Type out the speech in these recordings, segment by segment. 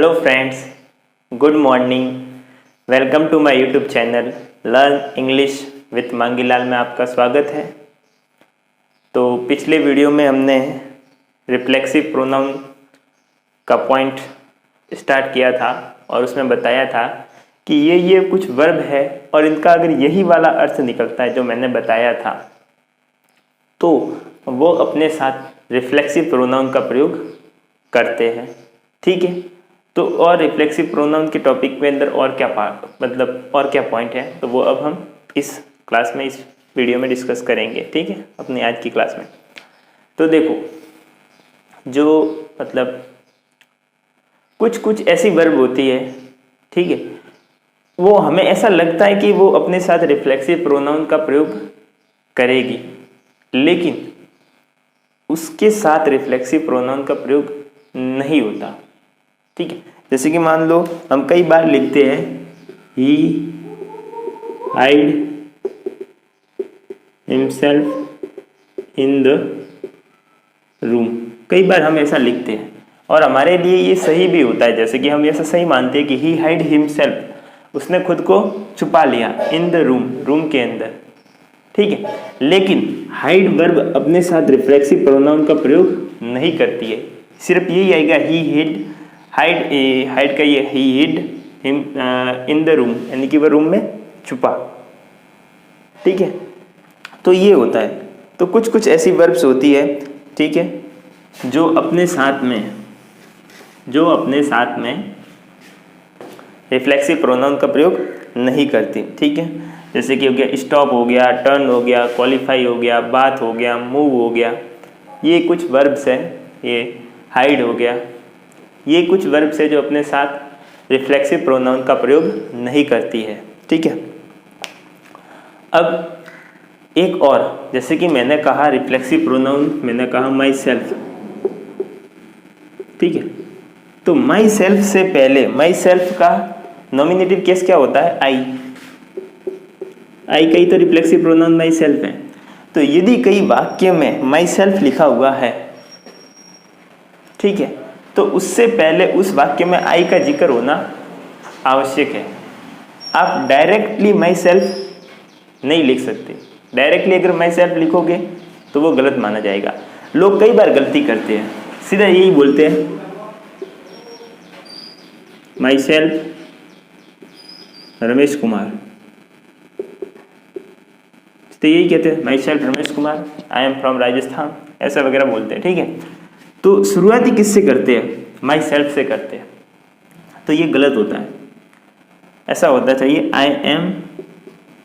Hello friends, good morning. Welcome to my YouTube channel learn English with Mangilal में आपका स्वागत है। तो पिछले वीडियो में हमने रिफ्लेक्सिव प्रोनाउन का पॉइंट स्टार्ट किया था और उसमें बताया था कि ये कुछ वर्ब है और इनका अगर यही वाला अर्थ निकलता है जो मैंने बताया था तो वो अपने साथ रिफ्लेक्सिव प्रोनाउन का प्रयोग करते हैं। ठीक है, तो और रिफ्लेक्सिव प्रोनाउन के टॉपिक के अंदर और क्या और क्या पॉइंट है तो वो अब हम इस क्लास में इस वीडियो में डिस्कस करेंगे। ठीक है, अपनी आज की क्लास में। तो देखो, जो कुछ ऐसी वर्ब होती है, ठीक है, वो हमें ऐसा लगता है कि वो अपने साथ रिफ्लेक्सिव प्रोनाउन का प्रयोग करेगी, लेकिन उसके साथ रिफ्लेक्सिव प्रोनाउन का प्रयोग नहीं होता। ठीक है, जैसे कि मान लो हम कई बार लिखते हैं he hide himself in the room. कई बार हम ऐसा लिखते हैं और हमारे लिए ये सही भी होता है। जैसे कि हम ऐसा सही मानते हैं कि ही हाइड हिमसेल्फ, उसने खुद को छुपा लिया, इन द रूम, रूम के अंदर। ठीक है, लेकिन हाइड वर्ब अपने साथ रिफ्लेक्सिव प्रोनाउन का प्रयोग नहीं करती है। सिर्फ यही आएगा ही हिड, हाइड का ये ही hide him in the room, यानी कि वह रूम में छुपा। ठीक है, तो ये होता है। तो कुछ ऐसी वर्ब्स होती है, ठीक है, जो अपने साथ में रिफ्लेक्सिव प्रोनाउन का प्रयोग नहीं करती। ठीक है, जैसे कि हो गया स्टॉप, हो गया टर्न, हो गया क्वालिफाई, हो गया बात, हो गया मूव, हो गया। ये कुछ वर्ब्स हैं। ये हाइड हो गया, ये कुछ वर्ब्स है जो अपने साथ रिफ्लेक्सिव प्रोनाउन का प्रयोग नहीं करती है। ठीक है, अब एक और, जैसे कि मैंने कहा रिफ्लेक्सिव प्रोनाउन, मैंने कहा माई सेल्फ। ठीक है, तो माई सेल्फ से पहले माई सेल्फ का नॉमिनेटिव केस क्या होता है? आई का ही तो रिफ्लेक्सिव प्रोनाउन माई सेल्फ है। तो यदि कई वाक्य में माई सेल्फ लिखा हुआ है, ठीक है, तो उससे पहले उस वाक्य में आई का जिक्र होना आवश्यक है। आप डायरेक्टली माई सेल्फ नहीं लिख सकते। डायरेक्टली अगर माई सेल्फ लिखोगे तो वो गलत माना जाएगा। लोग कई बार गलती करते हैं, सीधा यही बोलते हैं माई सेल्फ रमेश कुमार, तो यही कहते हैं my self Ramesh Kumar, I am from Rajasthan, ऐसा वगैरह बोलते हैं। ठीक है, तो शुरुआती किससे करते हैं? माई सेल्फ से करते हैं, तो ये गलत होता है। ऐसा होता चाहिए आई एम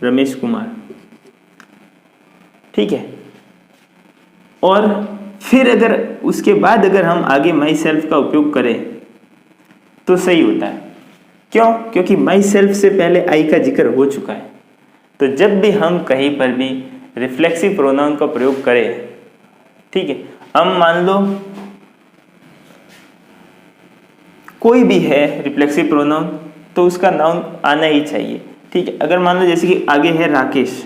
रमेश कुमार। ठीक है, और फिर अगर उसके बाद अगर हम आगे माई सेल्फ का उपयोग करें तो सही होता है। क्यों? क्योंकि माई सेल्फ से पहले आई का जिक्र हो चुका है। तो जब भी हम कहीं पर भी रिफ्लेक्सिव प्रोनाउन का प्रयोग करें, ठीक है, हम मान लो कोई भी है रिफ्लेक्सिव प्रोनाउन, तो उसका नाउन आना ही चाहिए। ठीक है, अगर मान लो जैसे कि आगे है राकेश,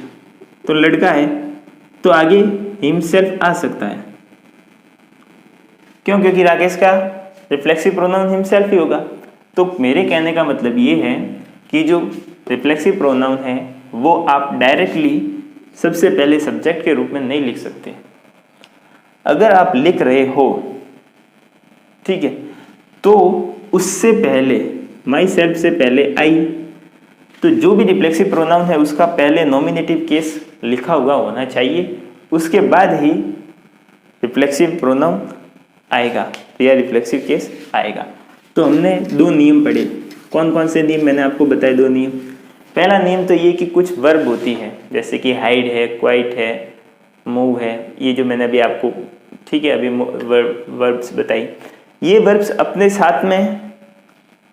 तो लड़का है, तो आगे हिमसेल्फ आ सकता है। क्यों? क्योंकि राकेश का रिफ्लेक्सिव प्रोनाउन हिमसेल्फ ही होगा। तो मेरे कहने का मतलब ये है कि जो रिफ्लेक्सिव प्रोनाउन है वो आप डायरेक्टली सबसे पहले सब्जेक्ट के रूप में नहीं लिख सकते। अगर आप लिख रहे हो, ठीक है, तो उससे पहले माई सेल्फ से पहले आई, तो जो भी रिफ्लेक्सिव प्रोनाउन है उसका पहले नॉमिनेटिव केस लिखा हुआ होना चाहिए, उसके बाद ही रिफ्लेक्सिव प्रोनाउन आएगा या रिफ्लेक्सिव केस आएगा। तो हमने दो नियम पढ़े। कौन कौन से नियम मैंने आपको बताए? दो नियम। पहला नियम तो ये कि कुछ वर्ब होती है, जैसे कि हाइड है, क्वाइट है, मूव है, ये जो मैंने अभी आपको, ठीक है, अभी वर्ब्स बताई, ये वर्ब्स अपने साथ में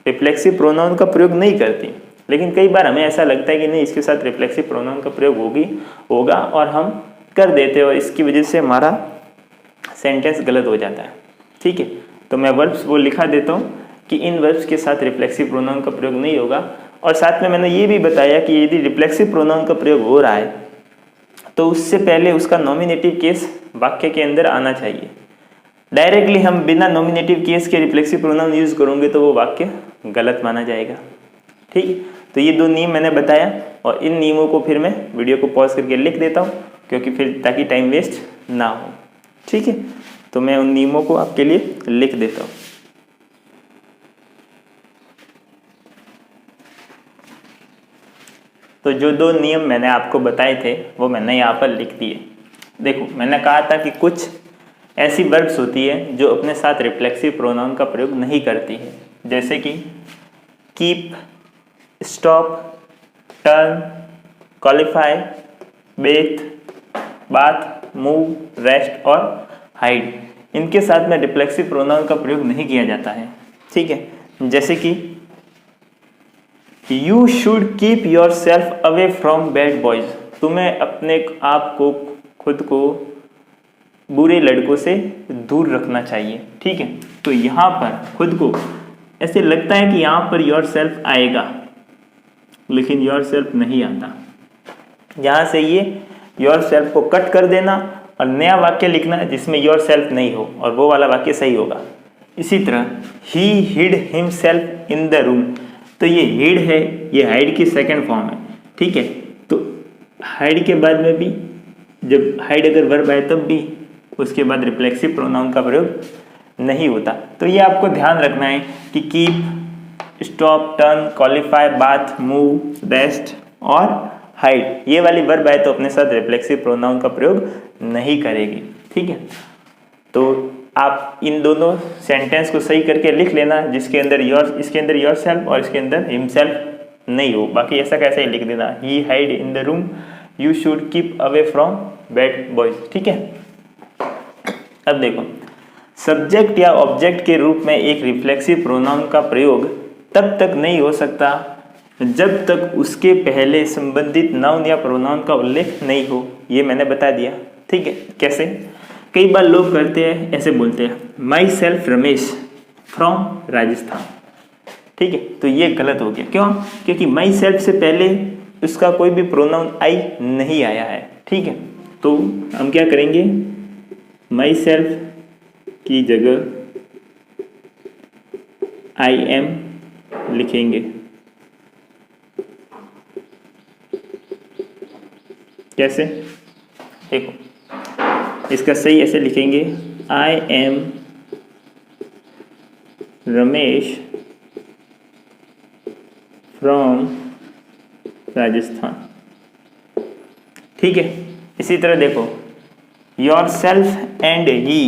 रिफ्लेक्सिव प्रोनाउन का प्रयोग नहीं करती। लेकिन कई बार हमें ऐसा लगता है कि नहीं, इसके साथ रिफ्लेक्सिव प्रोनाउन का प्रयोग होगा और हम कर देते हैं और इसकी वजह से हमारा सेंटेंस गलत हो जाता है। ठीक है, तो मैं वर्ब्स वो लिखा देता हूँ कि इन वर्ब्स के साथ रिफ्लेक्सिव प्रोनाउन का प्रयोग नहीं होगा। और साथ में मैंने ये भी बताया कि यदि रिफ्लेक्सिव प्रोनाउन का प्रयोग हो रहा है तो उससे पहले उसका नॉमिनेटिव केस वाक्य के अंदर आना चाहिए। डायरेक्टली हम बिना नॉमिनेटिव केस के रिफ्लेक्सिव प्रोनाउन यूज करोगे तो वो वाक्य गलत माना जाएगा। ठीक है, तो ये 2 नियम मैंने बताया और इन नियमों को फिर मैं वीडियो को पॉज करके लिख देता हूँ, क्योंकि फिर ताकि टाइम वेस्ट ना हो। ठीक है, तो मैं उन नियमों को आपके लिए लिख देता हूँ। तो जो 2 नियम मैंने आपको बताए थे वो मैंने यहाँ पर लिख दिए। देखो, मैंने कहा था कि कुछ ऐसी वर्ब्स होती है जो अपने साथ रिफ्लेक्सिव प्रोनाउन का प्रयोग नहीं करती है, जैसे कि keep, stop, turn, qualify, Beth, bath, move, rest और हाइड। इनके साथ में रिफ्लेक्सिव प्रोनाउन का प्रयोग नहीं किया जाता है। ठीक है, जैसे कि you should keep your self away from bad boys. तुम्हें अपने आप को, खुद को बुरे लड़कों से दूर रखना चाहिए। ठीक है, तो यहाँ पर खुद को ऐसे लगता है कि यहाँ पर योर सेल्फ आएगा, लेकिन योर सेल्फ नहीं आता। यहाँ से ये योर सेल्फ को कट कर देना और नया वाक्य लिखना जिसमें योर सेल्फ नहीं हो, और वो वाला वाक्य सही होगा। इसी तरह ही hide himself in the room, तो ये हिड है, ये हाइड की सेकंड फॉर्म है। ठीक है, तो हाइड के बाद में भी, जब हाइड अगर वर्ब आए तब भी उसके बाद रिफ्लेक्सिव प्रोनाउन का प्रयोग नहीं होता। तो ये आपको ध्यान रखना है कि keep, stop, turn, qualify, bath, move, rest और हाइड, ये वाली वर्ब आए तो अपने साथ रिफ्लेक्सिव प्रोनाउन का प्रयोग नहीं करेगी। ठीक है, तो आप इन दोनों सेंटेंस को सही करके लिख लेना, जिसके अंदर योर, इसके अंदर योर सेल्फ और इसके अंदर हिमसेल्फ नहीं हो। बाकी ऐसा कैसे ही लिख देना, he hide in the room, you should keep away from bad boys. ठीक है, अब देखो, सब्जेक्ट या ऑब्जेक्ट के रूप में एक रिफ्लेक्सिव प्रोनाउन का प्रयोग तब तक नहीं हो सकता जब तक उसके पहले संबंधित नाउन या प्रोनाउन का उल्लेख नहीं हो। ये मैंने बता दिया। ठीक है, कैसे? कई बार लोग करते हैं, ऐसे बोलते हैं, my self Ramesh from Rajasthan. ठीक है, तो ये गलत हो गया। क्यों? क्योंकि माई सेल्फ से पहले उसका कोई भी प्रोनाउन आई नहीं आया है। ठीक है, तो हम क्या करेंगे, माई सेल्फ की जगह आई एम लिखेंगे। कैसे? देखो, इसका सही ऐसे लिखेंगे, I am Ramesh from Rajasthan. ठीक है, इसी तरह देखो, yourself and he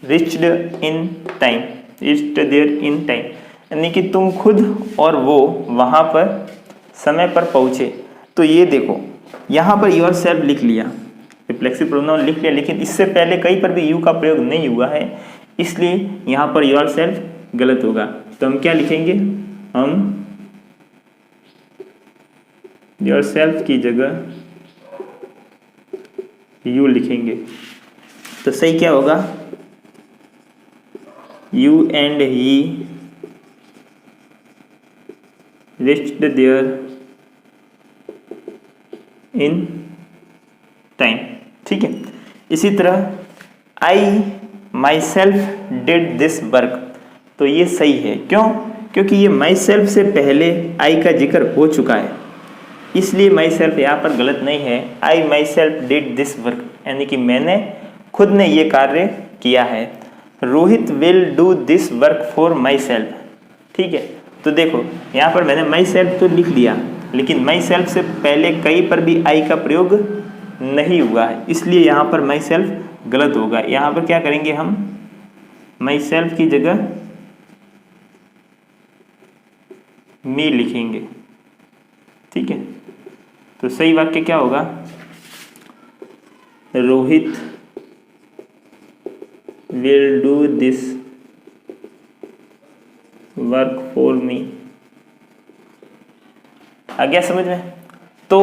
reached in time, reached there in time, यानी कि तुम खुद और वो वहाँ पर समय पर पहुँचे। तो ये देखो, यहाँ पर योर सेल्फ लिख लिया, रिफ्लेक्सिव प्रोनाउन लिख लिया, लेकिन इससे पहले कहीं पर भी यू का प्रयोग नहीं हुआ है, इसलिए यहाँ पर योर सेल्फ गलत होगा। तो हम क्या लिखेंगे, हम योर सेल्फ की जगह यू लिखेंगे। तो सही क्या होगा, you and he reached there in time. ठीक है, इसी तरह I myself did this work, तो ये सही है। क्यों? क्योंकि ये माई सेल्फ से पहले आई का जिक्र हो चुका है, इसलिए माई सेल्फ यहाँ पर गलत नहीं है। I myself did this work, यानी कि मैंने खुद ने ये कार्य किया है। Rohit will do this work for myself. ठीक है, तो देखो यहाँ पर मैंने माई सेल्फ तो लिख लिया, लेकिन माई सेल्फ से पहले कहीं पर भी आई का प्रयोग नहीं हुआ है, इसलिए यहाँ पर माई सेल्फ गलत होगा। यहाँ पर क्या करेंगे, हम माई सेल्फ की जगह मी लिखेंगे। ठीक है, तो सही वाक्य क्या होगा, Rohit will do this work for me. आ गया समझ में? तो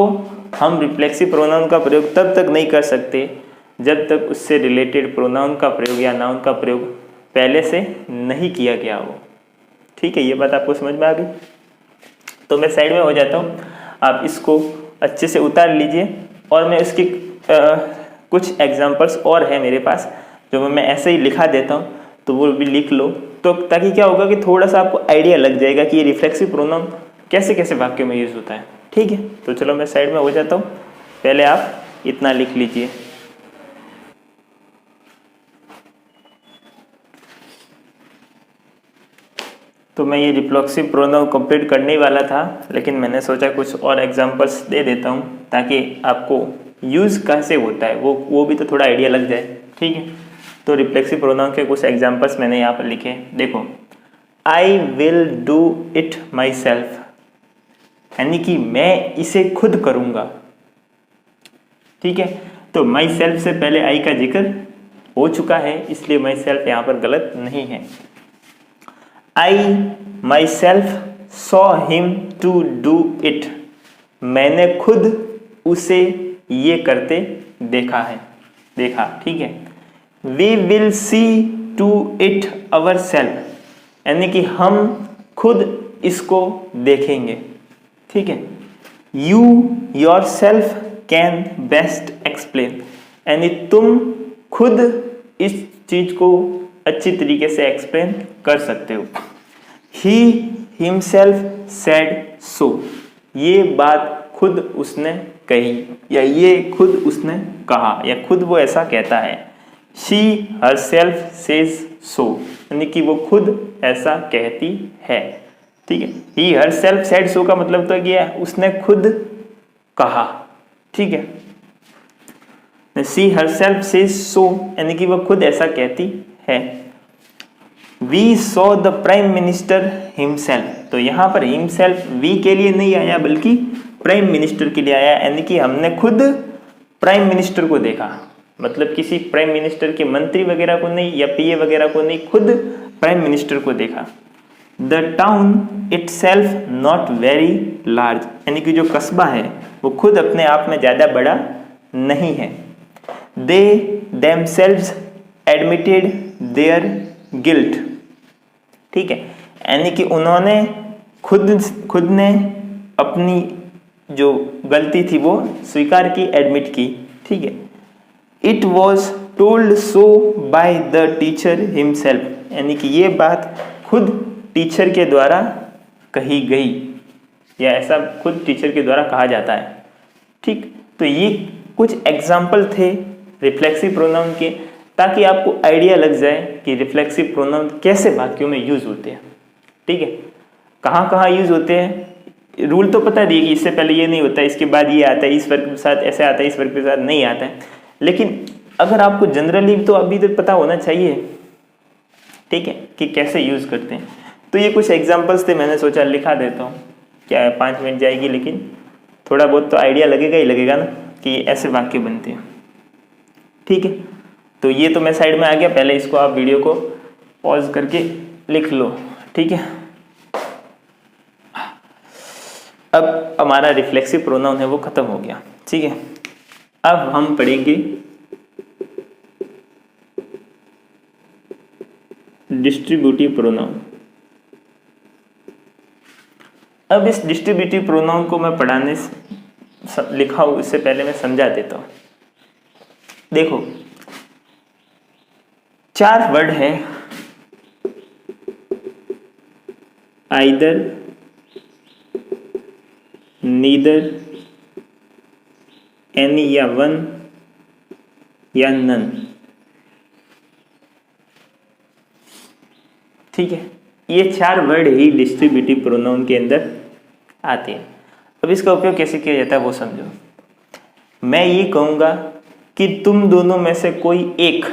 हम रिफ्लेक्सिव प्रोनाउन का प्रयोग तब तक नहीं कर सकते जब तक उससे रिलेटेड प्रोनाउन का प्रयोग या नाउन का प्रयोग पहले से नहीं किया गया हो। ठीक है, ये बात आपको समझ में आ गई? तो मैं साइड में हो जाता हूँ, आप इसको अच्छे से उतार लीजिए और मैं इसकी कुछ एग्जांपल्स और हैं मेरे पास, जो मैं ऐसे ही लिखा देता हूँ तो वो भी लिख लो, तो ताकि क्या होगा कि थोड़ा सा आपको आइडिया लग जाएगा कि ये रिफ्लेक्सिव प्रोनाउन कैसे कैसे वाक्यों में यूज होता है। ठीक है, तो चलो मैं साइड में हो जाता हूँ, पहले आप इतना लिख लीजिए। तो मैं ये रिफ्लेक्सिव प्रोनाउन कंप्लीट करने वाला था, लेकिन मैंने सोचा कुछ और एग्जांपल्स दे देता हूँ ताकि आपको यूज़ कैसे होता है वो भी तो थोड़ा आइडिया लग जाए। ठीक है, तो रिफ्लेक्सिव प्रोनाउन के कुछ एग्जांपल्स मैंने यहाँ पर लिखे। देखो, I will do it my self, यानी कि मैं इसे खुद करूँगा। ठीक है, तो माई सेल्फ से पहले आई का जिक्र हो चुका है, इसलिए माई सेल्फ यहाँ पर गलत नहीं है। I myself saw him to do it, मैंने खुद उसे ये करते देखा। ठीक है। We will see to it ourselves, यानी कि हम खुद इसको देखेंगे। ठीक है। You yourself can best explain, यानी तुम खुद इस चीज को अच्छी तरीके से एक्सप्लेन कर सकते हो। He himself said so, ये बात खुद उसने कही या ये खुद उसने कहा या खुद वो ऐसा कहता है। She herself says so, यानी कि वो खुद ऐसा कहती है। ठीक है, He herself said so का मतलब तो क्या है, उसने खुद कहा। ठीक है, She herself says so, यानी कि वो खुद ऐसा कहती है। We saw the Prime Minister himself, तो यहाँ पर himself we के लिए नहीं आया बल्कि प्राइम मिनिस्टर के लिए आया, यानी कि हमने खुद प्राइम मिनिस्टर को देखा। मतलब किसी प्राइम मिनिस्टर के मंत्री वगैरह को नहीं या पीए वगैरह को नहीं, खुद प्राइम मिनिस्टर को देखा। The town itself not very large, यानी कि जो कस्बा है वो खुद अपने आप में ज़्यादा बड़ा नहीं है। They themselves admitted their guilt, ठीक है, यानी कि उन्होंने खुद ने अपनी जो गलती थी वो स्वीकार की, एडमिट की। ठीक है। It was told so by the teacher himself, यानी कि ये बात खुद टीचर के द्वारा कही गई या ऐसा खुद टीचर के द्वारा कहा जाता है। ठीक, तो ये कुछ एग्जाम्पल थे रिफ्लेक्सिव प्रोनाउन के, ताकि आपको आइडिया लग जाए कि रिफ्लेक्सिव प्रोनाउन कैसे वाक्यों में यूज होते हैं। ठीक है, कहाँ कहाँ यूज होते हैं, रूल तो पता दिए कि इससे पहले ये नहीं होता, इसके बाद ये आता है, इस वर्ग के साथ ऐसे आता है, इस वर्ग के साथ नहीं आता है, लेकिन अगर आपको जनरली तो अभी तो पता होना चाहिए। ठीक है, कि कैसे यूज करते हैं। तो ये कुछ एग्जाम्पल्स थे, मैंने सोचा लिखा देता हूँ। क्या है, 5 मिनट जाएगी, लेकिन थोड़ा बहुत तो आइडिया लगेगा ही लगेगा ना कि ऐसे वाक्य बनते हैं। ठीक है, तो ये तो मैं साइड में आ गया, पहले इसको आप वीडियो को पॉज करके लिख लो। ठीक है, अब हमारा रिफ्लेक्सिव प्रोनाउन है वो खत्म हो गया। ठीक है, अब हम पढ़ेंगे डिस्ट्रीब्यूटिव प्रोनाउन। अब इस डिस्ट्रीब्यूटिव प्रोनाउन को मैं पढ़ाने लिखा हूं, इससे पहले मैं समझा देता हूं। देखो, 4 वर्ड है, आइदर, नीदर, एनी या वन या नन। ठीक है, ये 4 वर्ड ही डिस्ट्रीब्यूटिव प्रोनाउन के अंदर आते हैं। अब इसका उपयोग कैसे किया जाता है वो समझो। मैं ये कहूंगा कि तुम दोनों में से कोई एक,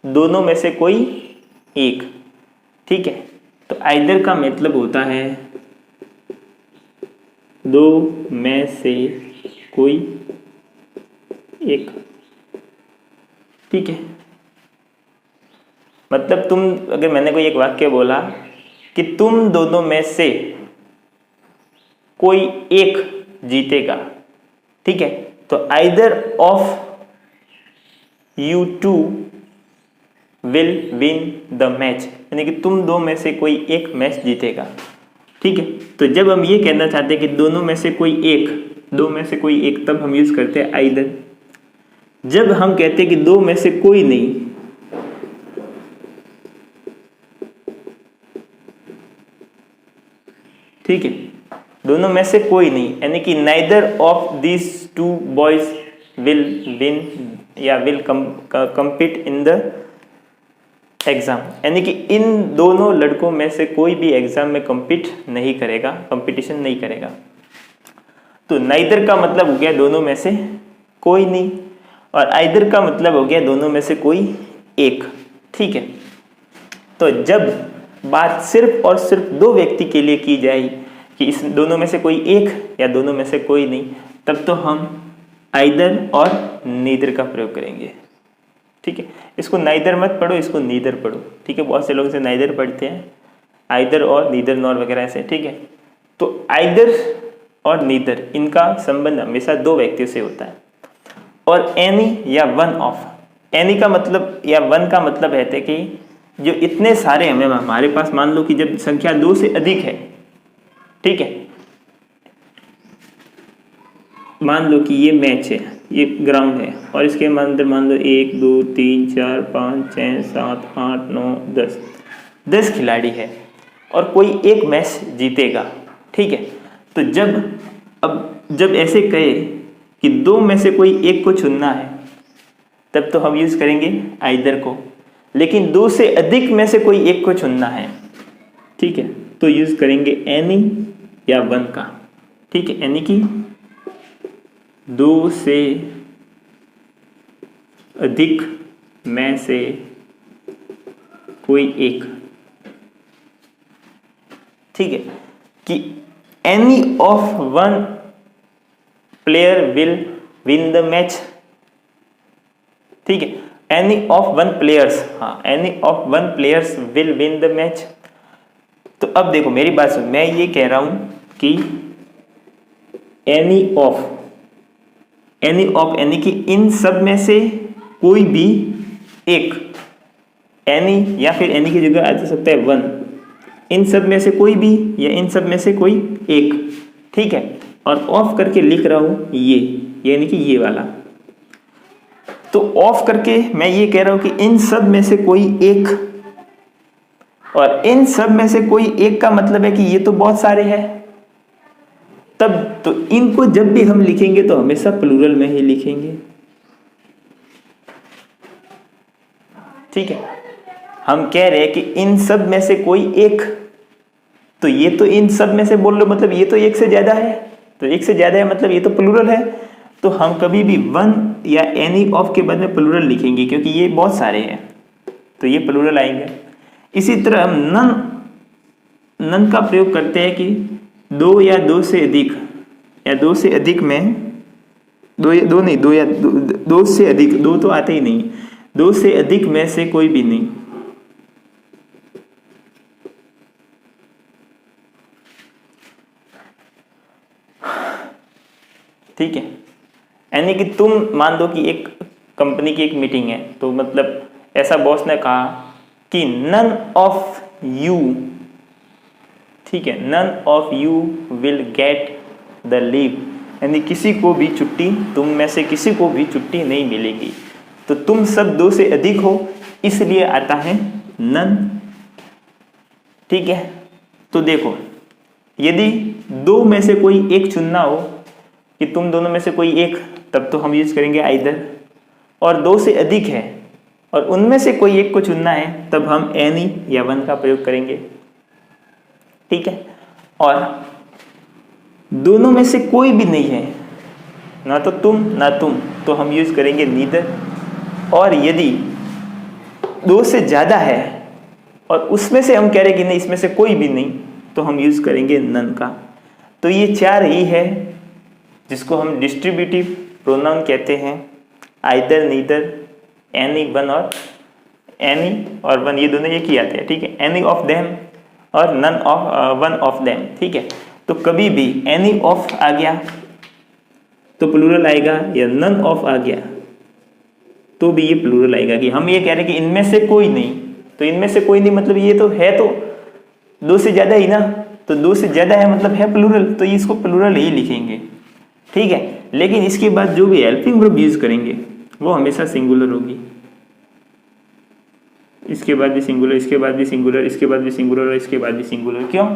दोनों में से कोई एक। ठीक है, तो आइदर का मतलब होता है दो में से कोई एक। ठीक है, मतलब तुम, अगर मैंने कोई एक वाक्य बोला कि तुम दोनों में से कोई एक जीतेगा। ठीक है, तो either of you two will win the match, यानी कि तुम दो में से कोई एक मैच जीतेगा। ठीक है, तो जब हम ये कहना चाहते हैं कि दोनों में से कोई एक, दो में से कोई एक, तब हम यूज करते हैं आइदर। जब हम कहते हैं कि दो में से कोई नहीं, ठीक है, दोनों में से कोई नहीं, यानी कि neither of this two boys will win या will compete in the exam, यानी कि इन दोनों लड़कों में से कोई भी एग्जाम में कम्पीट नहीं करेगा, कंपटीशन नहीं करेगा। तो नाइदर का मतलब हो गया दोनों में से कोई नहीं, और आइदर का मतलब हो गया दोनों में से कोई एक, ठीक है। तो जब बात सिर्फ और सिर्फ दो व्यक्ति के लिए की जाए कि इस दोनों में से कोई एक या दोनों में से कोई नहीं, तब तो हम आइदर और नीदर का प्रयोग करेंगे, ठीक है। इसको नाइदर मत पढ़ो, इसको नीदर पढ़ो, ठीक है। बहुत से लोग इसे नाइदर पढ़ते हैं, आइदर और नीदर नॉर वगैरह ऐसे, ठीक है। तो आइदर और नीदर, इनका संबंध हमेशा दो व्यक्तियों से होता है। और एनी या वन ऑफ, एनी का मतलब या वन का मतलब है कि जो इतने सारे हमें हमारे पास, मान लो कि जब संख्या दो से अधिक है, ठीक है, मान लो कि ये मैच है, ये ग्राउंड है, और इसके अंदर मान लो 1 2 3 4 5 6 7 8 9 10 खिलाड़ी है और कोई एक मैच जीतेगा, ठीक है। तो जब ऐसे कहे कि दो में से कोई एक को चुनना है, तब तो हम यूज करेंगे आइदर को। लेकिन दो से अधिक में से कोई एक को चुनना है, ठीक है, तो यूज करेंगे एनी या वन का, ठीक है। यानी कि दो से अधिक में से कोई एक, ठीक है, कि any of one player will win the match, ठीक है। एनी ऑफ वन प्लेयर्स, हाँ, any of one players will win the match. तो अब देखो मेरी बात सुन, मैं ये कह रहा हूं कि एनी ऑफ यानी कि इन सब में से कोई भी एक, एनी या फिर एनी की जगह आ सकता है वन, इन सब में से कोई भी या इन सब में से कोई एक, ठीक है। और ऑफ करके लिख रहा हूं ये, यानी कि ये वाला। तो ऑफ करके मैं ये कह रहा हूं कि इन सब में से कोई एक, और इन सब में से कोई एक का मतलब है कि ये तो बहुत सारे हैं, तब तो इनको जब भी हम लिखेंगे तो हमेशा प्लूरल में ही लिखेंगे, ठीक है। हम कह रहे हैं कि इन सब में से कोई एक, तो ये तो इन सब में से बोल लो, मतलब ये तो एक से ज्यादा है, तो एक से ज्यादा है मतलब ये तो प्लूरल है। तो हम कभी भी वन या एनी ऑफ के बाद में प्लूरल लिखेंगे, क्योंकि ये बहुत सारे हैं, तो ये प्लूरल आएंगे। इसी तरह हम नन का प्रयोग करते हैं कि दो या दो से अधिक, या दो से अधिक में, दो से अधिक, दो तो आते ही नहीं, दो से अधिक में से कोई भी नहीं, ठीक है। यानी कि तुम मान दो कि एक कंपनी की एक मीटिंग है, तो मतलब ऐसा बॉस ने कहा कि नन ऑफ यू, ठीक है, none of you will get the leave, यानी किसी को भी छुट्टी, तुम में से किसी को भी छुट्टी नहीं मिलेगी। तो तुम सब दो से अधिक हो, इसलिए आता है नन, ठीक है। तो देखो यदि दो में से कोई एक चुनना हो कि तुम दोनों में से कोई एक, तब तो हम यूज करेंगे आइदर। और दो से अधिक है और उनमें से कोई एक को चुनना है, तब हम एनी या वन का प्रयोग करेंगे, ठीक है। और दोनों में से कोई भी नहीं है, ना तो तुम ना तुम, तो हम यूज करेंगे नीदर। और यदि दो से ज्यादा है और उसमें से हम कह रहे कि नहीं इसमें से कोई भी नहीं, तो हम यूज करेंगे नन का। तो ये चार ही है जिसको हम डिस्ट्रीब्यूटिव प्रोनाउन कहते हैं, आइदर, नीदर, एनी, वन और वन, ये दोनों एक ही आते हैं, ठीक है। एनी ऑफ देम और none of one of them, ठीक है। तो कभी भी एनी ऑफ आ गया तो प्लूरल आएगा, या नन ऑफ आ गया तो भी ये प्लूरल आएगा। कि हम ये कह रहे हैं कि इनमें से कोई नहीं, तो इनमें से कोई नहीं मतलब ये तो है, तो दो से ज्यादा ही ना, तो दो से ज्यादा है मतलब है प्लूरल, तो इसको प्लूरल ही लिखेंगे, ठीक है। लेकिन इसके बाद जो भी हेल्पिंग वर्ब यूज करेंगे, वो हमेशा सिंगुलर होगी। इसके बाद भी सिंगुलर, इसके बाद भी सिंगुलर, इसके बाद भी सिंगुलर और इसके बाद भी सिंगुलर। क्यों?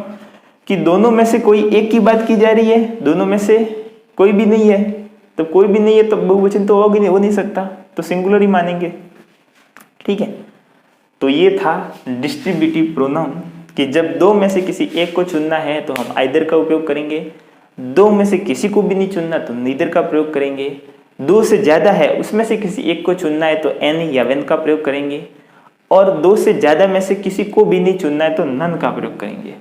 कि दोनों में से कोई एक की बात की जा रही है, दोनों में से कोई भी नहीं है। तो कोई भी नहीं है तो बहुवचन तो हो नहीं सकता, तो सिंगुलर ही मानेंगे। ठीक है, तो ये था डिस्ट्रीब्यूटिव प्रोनाउन कि जब दो में से किसी एक को चुनना है तो हम आइदर का उपयोग करेंगे, दो में से किसी को भी नहीं चुनना तो नीदर का प्रयोग करेंगे, दो से ज्यादा है उसमें से किसी एक को चुनना है तो एन या वेन का प्रयोग करेंगे, और दो से ज्यादा में से किसी को भी नहीं चुनना है तो नन का प्रयोग करेंगे।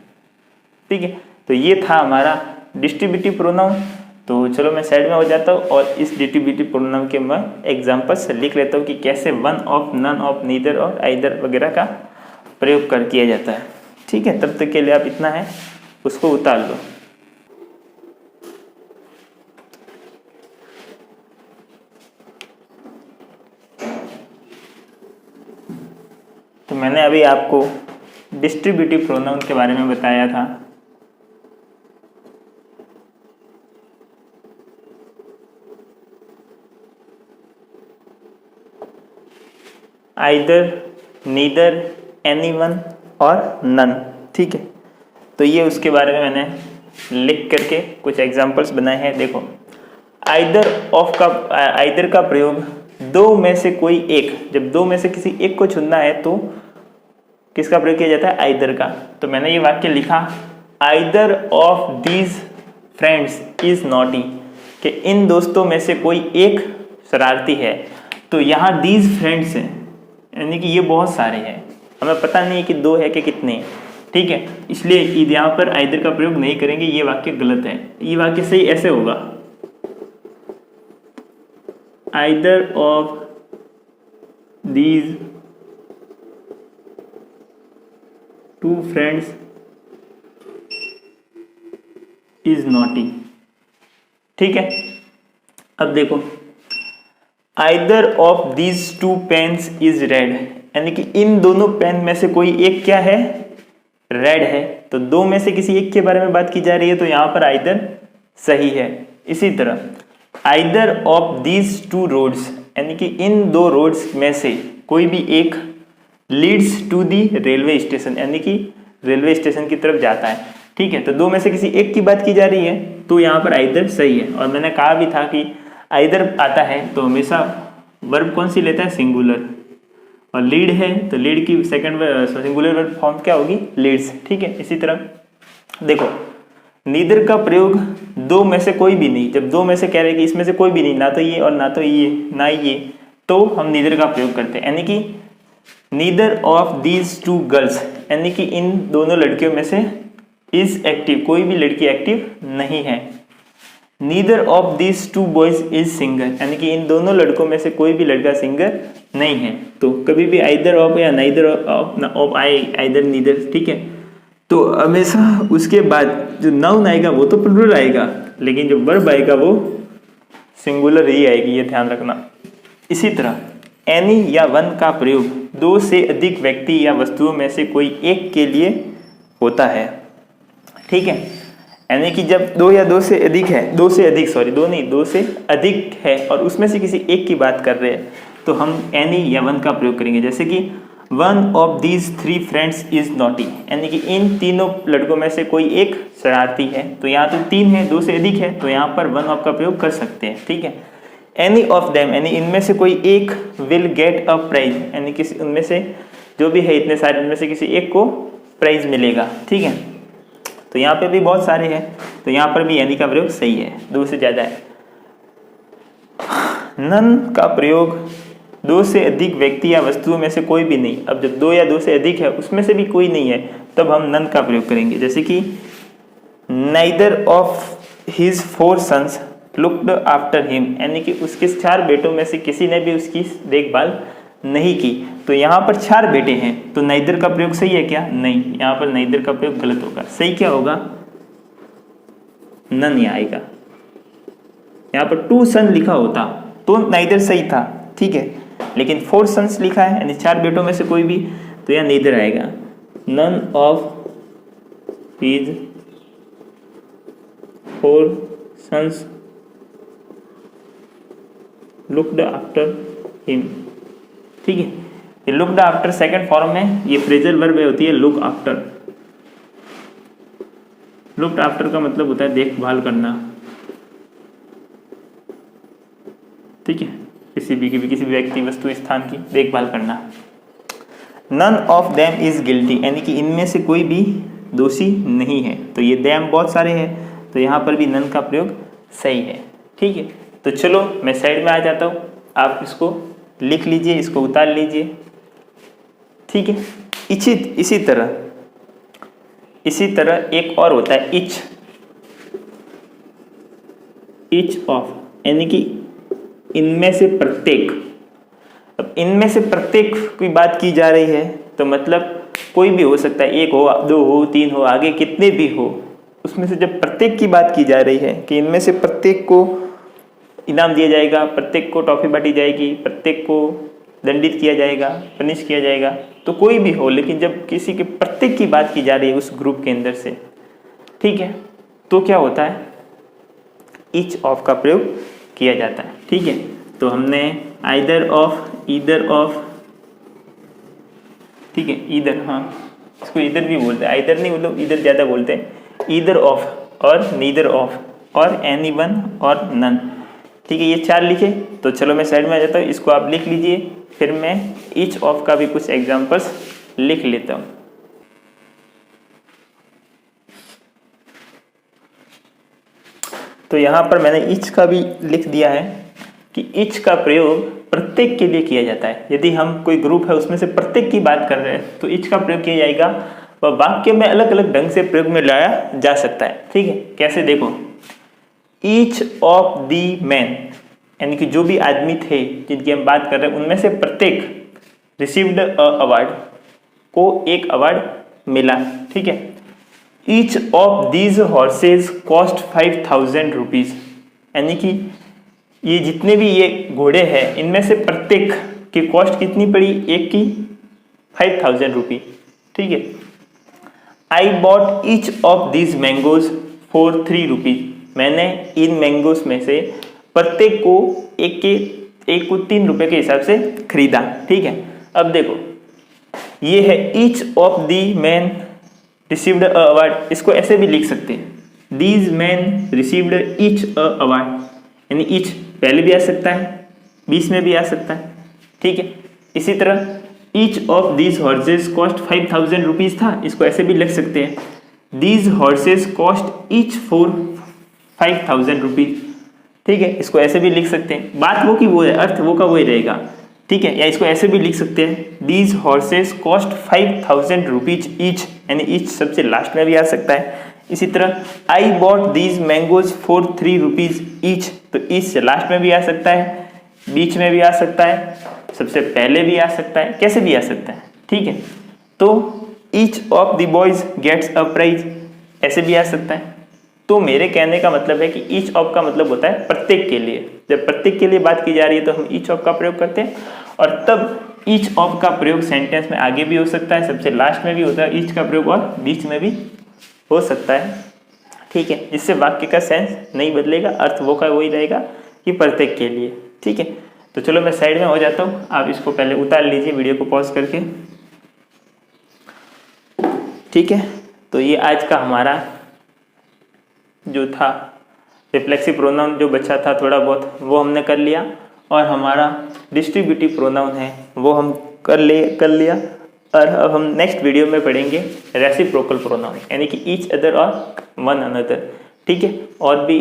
ठीक है, तो ये था हमारा डिस्ट्रीब्यूटिव प्रोनाउन। तो चलो मैं साइड में हो जाता हूँ और इस डिस्ट्रीब्यूटिव प्रोनाउन के मैं एग्जांपल्स लिख लेता हूँ कि कैसे one of, none of, neither और आइदर वगैरह का प्रयोग कर किया जाता है। ठीक है, तब तक के लिए आप इतना है उसको उतार लो। तो मैंने अभी आपको डिस्ट्रीब्यूटिव प्रोनाउन के बारे में बताया था। आइदर, नीदर, एनीवन और नन। ठीक है, तो ये उसके बारे में मैंने लिख करके कुछ एग्जांपल्स बनाए हैं। देखो, आइदर का प्रयोग दो में से कोई एक, जब दो में से किसी एक को चुनना है तो किसका प्रयोग किया जाता है? आइदर का। तो मैंने ये वाक्य लिखा, either of these friends is naughty, कि इन दोस्तों में से कोई एक शरारती है। तो यहाँ दीज फ्रेंड्स हैं, यानी कि ये बहुत सारे हैं, हमें पता नहीं है कि दो है कि कितने हैं। ठीक है, इसलिए यहाँ पर आइदर का प्रयोग नहीं करेंगे, ये वाक्य गलत है। ये वाक्य सही ऐसे होगा, either of these two friends is naughty. ठीक है, अब देखो, either of these two pens is red, यानी कि इन दोनों पेन में से कोई एक क्या है? रेड है। तो दो में से किसी एक के बारे में बात की जा रही है तो यहां पर आइदर सही है। इसी तरह either of these two roads, यानी कि इन दो रोड्स में से कोई भी एक leads to the railway station, यानी कि रेलवे स्टेशन की तरफ जाता है। ठीक है, तो दो में से किसी एक की बात की जा रही है तो यहाँ पर आइदर सही है। और मैंने कहा भी था कि आइदर आता है तो हमेशा वर्ब कौन सी लेता है? सिंगुलर। और लीड है तो लीड की सेकंड सिंगुलर वर्ब फॉर्म क्या होगी? लीड्स। ठीक है, इसी तरह देखो, नीदर का प्रयोग दो में से कोई भी नहीं, जब दो में से कह रहे कि इसमें से कोई भी नहीं, ना तो ये और ना तो ये, ना ये, तो हम नीदर का प्रयोग करते हैं। यानी कि neither of these to girls, यानी कि इन दोनों लड़कियों में से इज एक्टिव, कोई भी लड़की एक्टिव नहीं है। Neither of these to boys is singer, यानी कि इन दोनों लड़कों में से कोई भी लड़का सिंगर नहीं है। तो कभी भी आइदर ऑफ या नाइदर ऑफ आइदर नीदर। ठीक है, तो हमेशा उसके बाद जो नाउन आएगा वो तो प्लूरल आएगा, लेकिन जो वर्ब आएगा वो सिंगुलर ही आएगी, ये ध्यान रखना। इसी तरह एनी या वन का प्रयोग दो से अधिक व्यक्ति या वस्तुओं में से कोई एक के लिए होता है। ठीक है, यानी कि जब दो या दो से अधिक है, दो से अधिक है और उसमें से किसी एक की बात कर रहे हैं तो हम एनी या वन का प्रयोग करेंगे। जैसे कि one of these three friends is naughty, यानी कि इन तीनों लड़कों में से कोई एक शरारती है। तो यहाँ तो तीन है, दो से अधिक है, तो यहाँ पर वन ऑफ का प्रयोग कर सकते हैं। ठीक है, एनी ऑफ देम, यानी इनमें से कोई एक विल गेट अ प्राइज, यानी किसी उनमें से जो भी है इतने सारे उनमें से किसी एक को प्राइज मिलेगा। ठीक है, तो यहाँ पे भी बहुत सारे हैं, तो यहाँ पर भी एनी का प्रयोग सही है, दो से ज्यादा है। नन का प्रयोग दो से अधिक व्यक्ति या वस्तुओं में से कोई भी नहीं। अब जब दो या दो से अधिक है उसमें से भी कोई नहीं है तब हम नन का प्रयोग करेंगे। जैसे कि neither of his four sons looked after him, यानी कि उसके चार बेटों में से किसी ने भी उसकी देखभाल नहीं की। तो यहाँ पर चार बेटे हैं तो नाइदर का प्रयोग सही है क्या? नहीं, यहाँ पर नाइदर का प्रयोग गलत होगा। सही क्या होगा? नन ही आएगा। यहाँ पर टू सन लिखा होता तो नाइदर सही था, ठीक है, लेकिन फोर सन्स लिखा है यानी चार बेटों में से कोई भी, तो यहाँ नीदर आएगा। None of his four sons looked after him, ठीक है। ये लुक्ड आफ्टर सेकंड फॉर्म में ये फ्रेजल वर्ब होती है लुक आफ्टर। लुक्ड आफ्टर का मतलब होता है देखभाल करना, ठीक है, किसी भी व्यक्ति वस्तु स्थान की देखभाल करना। None of them is guilty, यानी कि इनमें से कोई भी दोषी नहीं है। तो ये देम बहुत सारे हैं, तो यहाँ पर भी नन का प्रयोग सही है, ठीक है। तो चलो मैं साइड में आ जाता हूँ, आप इसको लिख लीजिए, इसको उतार लीजिए, ठीक है। इसी तरह एक और होता है इच ऑफ, यानी कि इनमें से प्रत्येक। अब इनमें से प्रत्येक की बात की जा रही है तो मतलब कोई भी हो सकता है, एक हो, दो हो, तीन हो, आगे कितने भी हो, उसमें से जब प्रत्येक की बात की जा रही है कि इनमें से प्रत्येक को इनाम दिया जाएगा, प्रत्येक को टॉफी बांटी जाएगी, प्रत्येक को दंडित किया जाएगा, पनिश किया जाएगा, तो कोई भी हो, लेकिन जब किसी के प्रत्येक की बात की जा रही है उस ग्रुप के अंदर से, ठीक है, तो क्या होता है, ईच ऑफ का प्रयोग किया जाता है, ठीक है। तो हमने आइदर ऑफ, ठीक है, ईदर, हाँ इसको ईदर भी बोलते हैं, आइदर नहीं मतलब ईदर ज़्यादा बोलते हैं, ईदर ऑफ और नीदर ऑफ और एनी वन और नन, ठीक है, ये चार लिखे। तो चलो मैं साइड में आ जाता हूँ, इसको आप लिख लीजिए, फिर मैं ईच ऑफ का भी कुछ एग्जांपल्स लिख लेता हूँ। तो यहाँ पर मैंने ईच का भी लिख दिया है कि ईच का प्रयोग प्रत्येक के लिए किया जाता है। यदि हम कोई ग्रुप है उसमें से प्रत्येक की बात कर रहे हैं तो ईच का प्रयोग किया जाएगा, वह वाक्य में अलग अलग ढंग से प्रयोग में लाया जा सकता है, ठीक है। कैसे, देखो, ईच ऑफ दी मैन, यानी कि जो भी आदमी थे जिनकी हम बात कर रहे हैं उनमें से प्रत्येक रिसीव्ड अ अवार्ड, को एक अवार्ड मिला, ठीक है। Each of these horse's cost 5000 rupees, यानी कि ये जितने भी ये घोड़े हैं इनमें से प्रत्येक की कॉस्ट कितनी पड़ी, एक की 5000 रुपी, ठीक है। I bought each of these mangoes for 3 rupees, मैंने इन मैंगोज में से प्रत्येक को एक को 3 रुपए के हिसाब से खरीदा, ठीक है। अब देखो ये है each of the man received a award, इसको ऐसे भी लिख सकते हैं, these man received each a award, यानी ईच पहले भी आ सकता है, बीच में भी आ सकता है, ठीक है। इसी तरह each of these horse's cost 5000 rupees था, इसको ऐसे भी लिख सकते हैं, these horse's cost each for 5000 rupees, ठीक है। इसको ऐसे भी लिख सकते हैं, बात वो की वो है, अर्थ वो का वही रहेगा, ठीक है। या इसको ऐसे भी लिख सकते हैं, these horse's cost 5000 rupees each, यानी ईच सबसे लास्ट में भी आ सकता है। इसी तरह I bought these mangoes for 3 rupees each, तो ईच से लास्ट में भी आ सकता है, बीच में भी आ सकता है, सबसे पहले भी आ सकता है, कैसे भी आ सकता है, ठीक है। तो each of the boys gets a prize, ऐसे भी आ सकता है। तो मेरे कहने का मतलब है कि ईच ऑफ का मतलब होता है प्रत्येक के लिए, जब प्रत्येक के लिए बात की जा रही है तो हम ईच ऑफ का प्रयोग करते हैं, और तब ईच ऑफ का प्रयोग सेंटेंस में आगे भी हो सकता है, सबसे लास्ट में भी होता है ईच का प्रयोग, और बीच में भी हो सकता है, ठीक है। इससे वाक्य का सेंस नहीं बदलेगा, अर्थ वो का वही रहेगा कि प्रत्येक के लिए, ठीक है। तो चलो मैं साइड में हो जाता हूँ, आप इसको पहले उतार लीजिए वीडियो को पॉज करके, ठीक है। तो ये आज का हमारा जो था रिफ्लेक्सिव प्रोनाउन जो बचा था थोड़ा बहुत वो हमने कर लिया, और हमारा डिस्ट्रीब्यूटिव प्रोनाउन है वो हम कर लिया। और अब हम नेक्स्ट वीडियो में पढ़ेंगे रेसिप्रोकल प्रोनाउन, यानी कि ईच अदर और वन अनदर, ठीक है। और भी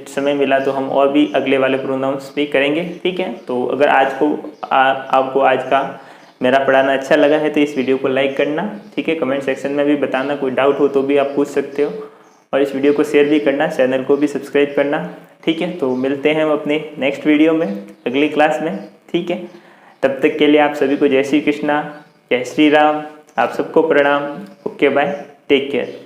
समय मिला तो हम और भी अगले वाले प्रोनाउंस भी करेंगे, ठीक है। तो अगर आपको आज का मेरा पढ़ाना अच्छा लगा है तो इस वीडियो को लाइक करना, ठीक है। कमेंट सेक्शन में भी बताना, कोई डाउट हो तो भी आप पूछ सकते हो, और इस वीडियो को शेयर भी करना, चैनल को भी सब्सक्राइब करना, ठीक है। तो मिलते हैं हम अपने नेक्स्ट वीडियो में अगली क्लास में, ठीक है। तब तक के लिए आप सभी को जय श्री कृष्णा, जय श्री राम, आप सबको प्रणाम, ओके बाय, टेक केयर।